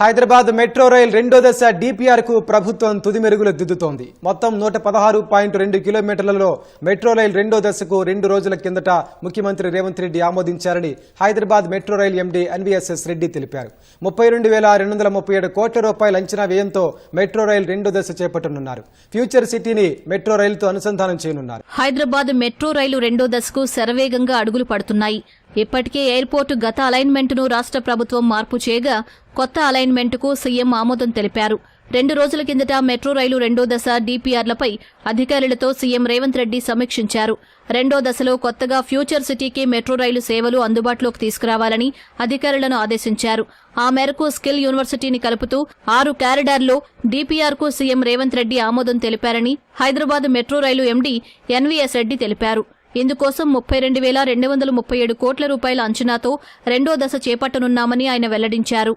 Hyderabad metro rail రెండో దశ DPR కు ప్రభుత్వం తుది మెరుగులు దిద్దుతోంది. మొత్తం 116.2 కిలోమీటర్లలో మెట్రో రైల్ రెండో దశకు 2 రోజుల కిందట ముఖ్యమంత్రి రేవంత్ రెడ్డి ఆమోదించారని Hyderabad metro rail MD NVSS Reddy తెలిపారు. 32,237 కోట్ల రూపాయల అంచనా వ్యయంతో మెట్రో రైల్ రెండో దశ చేపట్టనున్నారు. ఫ్యూచర్ సిటీని మెట్రో రైలుతో అనుసంధానం చేయనున్నారు. హైదరాబాద్ మెట్రో రైలు రెండో దశకు శరవేగంగా అడుగులు పడుతున్నాయి. ఇప్పటికే ఎయిర్పోర్టు గత అలైన్మెంట్ను రాష్ట్ర ప్రభుత్వం మార్పు చేయగా కొత్త అలైన్మెంట్కు సీఎం ఆమోదం తెలిపారు. 2 రోజుల కిందట మెట్రో రైలు రెండో దశ డిపిఆర్లపై అధికారులతో సీఎం రేవంత్ రెడ్డి సమీక్షించారు. రెండో దశలో కొత్తగా ఫ్యూచర్ సిటీకి మెట్రో రైలు సేవలు అందుబాటులోకి తీసుకురావాలని అధికారులను ఆదేశించారు. ఆ మేరకు స్కిల్ యూనివర్సిటీని కలుపుతూ 6 కారిడార్లో డిపిఆర్కు సీఎం రేవంత్ రెడ్డి ఆమోదం తెలిపారని హైదరాబాద్ మెట్రో రైలు ఎండీ ఎన్వీఎస్ రెడ్డి తెలిపారు. ఇందుకోసం 32,237 కోట్ల రూపాయల అంచనాతో రెండో దశ చేపట్టనున్నామని ఆయన వెల్లడించారు.